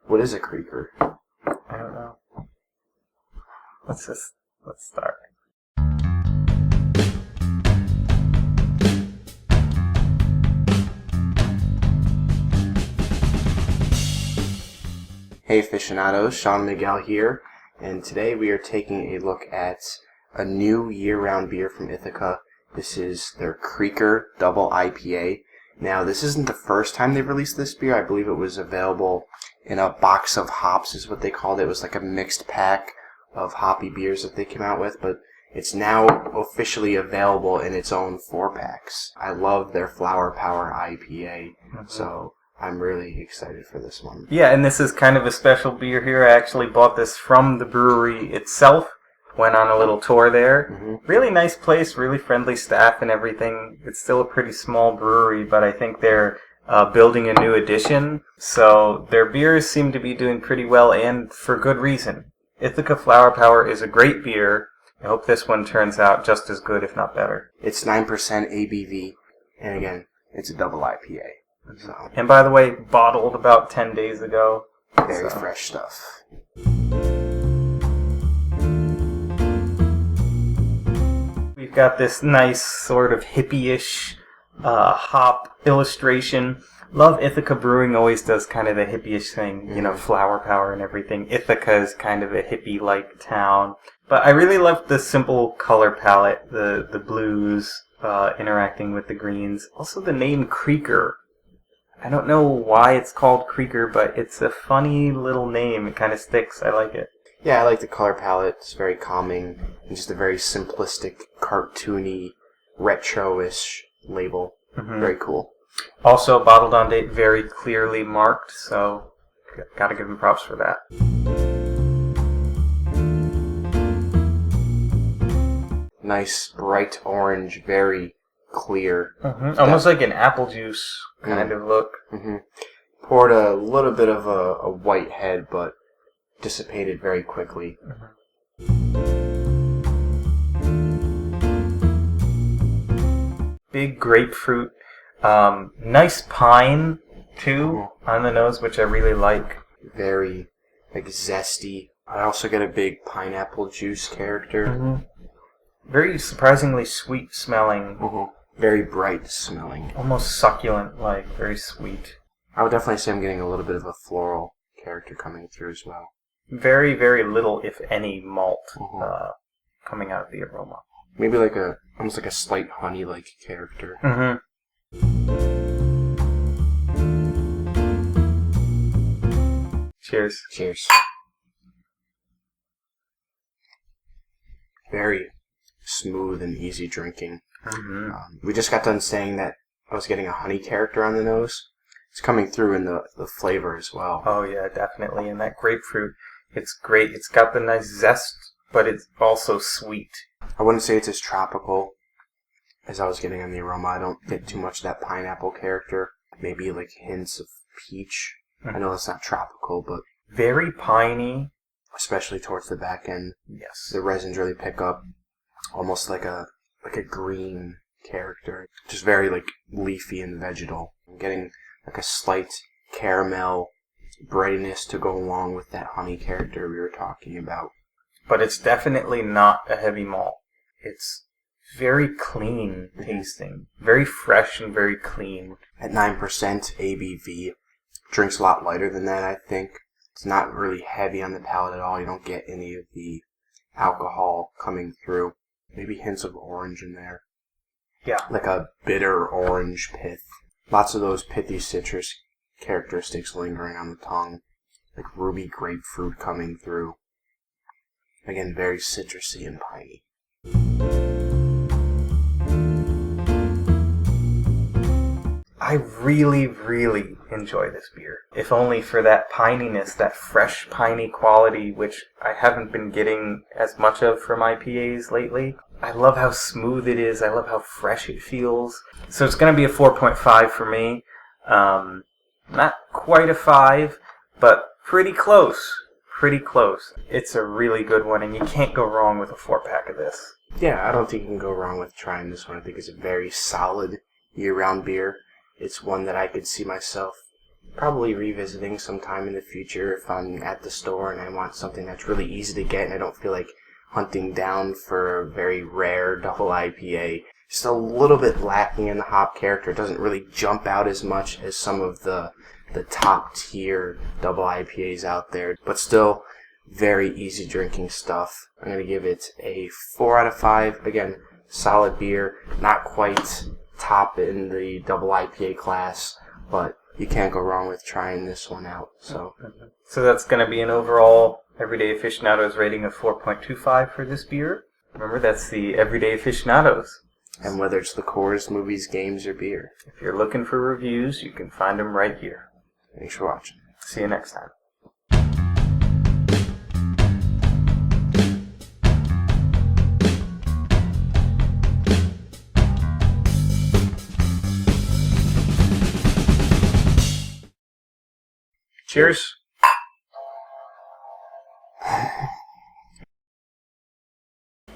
What is a creeker? I don't know. Let's start. Hey Aficionados, Shawn and Miguel here, and today we are taking a look at a new year-round beer from Ithaca. This is their Creeker Double IPA. Now, this isn't the first time they've released this beer. I believe it was available in a box of hops is what they called it. It was like a mixed pack of hoppy beers that they came out with, but it's now officially available in its own 4-packs. I love their Flower Power IPA, so I'm really excited for this one. Yeah, and this is kind of a special beer here. I actually bought this from the brewery itself. Went on a little tour there. Really nice place, really friendly staff and everything. It's still a pretty small brewery, but I think they're building a new addition. So their beers seem to be doing pretty well, and for good reason. Ithaca Flower Power is a great beer. I hope this one turns out just as good, if not better. It's 9% ABV, and again, it's a double IPA. So, and by the way, bottled about 10 days ago. Very fresh stuff. We've got this nice sort of hippie-ish hop illustration. Love Ithaca Brewing, always does kind of the hippie-ish thing, you know, flower power and everything. Ithaca is kind of a hippie-like town. But I really love the simple color palette, the blues interacting with the greens. Also the name Creeker. I don't know why it's called Creeker, but it's a funny little name. It kind of sticks. I like it. Yeah, I like the color palette. It's very calming. And just a very simplistic, cartoony, retro-ish label. Very cool. Also, bottled on date, very clearly marked, so gotta give them props for that. Nice, bright orange, very clear. Almost like an apple juice kind of look. Poured a little bit of a white head, but dissipated very quickly. Big grapefruit. Nice pine, too, on the nose, which I really like. Very, zesty. I also get a big pineapple juice character. Very surprisingly sweet smelling. Very bright smelling. Almost succulent-like, very sweet. I would definitely say I'm getting a little bit of a floral character coming through as well. Very, very little, if any, malt coming out of the aroma. Maybe almost like a slight honey-like character. Cheers. Cheers. Very smooth and easy drinking. We just got done saying that I was getting a honey character on the nose. It's coming through in the flavor as well. Oh yeah, definitely. And that grapefruit, it's great. It's got the nice zest, but it's also sweet. I wouldn't say it's as tropical as I was getting on the aroma. I don't get too much of that pineapple character. Maybe like hints of peach. I know it's not tropical, but very piney. Especially towards the back end. Yes. The resins really pick up. Almost like a green character. Just very leafy and vegetal. I'm getting like a slight caramel brightness to go along with that honey character we were talking about. But it's definitely not a heavy malt. It's very clean tasting. Very fresh and very clean. At 9% ABV. Drinks a lot lighter than that, I think. It's not really heavy on the palate at all. You don't get any of the alcohol coming through. Maybe hints of orange in there. Yeah. Like a bitter orange pith. Lots of those pithy citrus characteristics lingering on the tongue. Like ruby grapefruit coming through. Again, very citrusy and piney. I really, really enjoy this beer. If only for that pininess, that fresh piney quality, which I haven't been getting as much of from IPAs lately. I love how smooth it is. I love how fresh it feels. So it's going to be a 4.5 for me. Not quite a 5, but pretty close. Pretty close. It's a really good one, and you can't go wrong with a 4-pack of this. Yeah, I don't think you can go wrong with trying this one. I think it's a very solid year-round beer. It's one that I could see myself probably revisiting sometime in the future if I'm at the store and I want something that's really easy to get and I don't feel like hunting down for a very rare double IPA. Just a little bit lacking in the hop character. It doesn't really jump out as much as some of the top tier double IPAs out there, but still very easy drinking stuff. I'm going to give it a 4 out of 5. Again, solid beer, not quite top in the double IPA class, but you can't go wrong with trying this one out. So that's going to be an overall Everyday Aficionados rating of 4.25 for this beer. Remember, that's the Everyday Aficionados. And whether it's the Coors, movies, games, or beer. If you're looking for reviews, you can find them right here. Thanks for watching. See you next time. Cheers.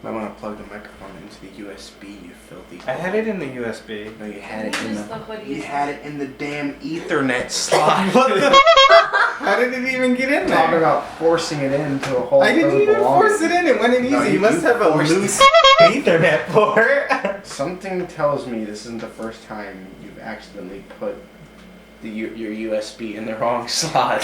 I want to plug the microphone into the USB, you filthy. I had it in the USB. No, you had it in the damn Ethernet slot. What the? How did it even get in there? Talking about forcing it into a hole. I didn't even force it in. It went in easy. No, you must have a loose Ethernet port. Something tells me this isn't the first time you've accidentally put your USB in the wrong slot.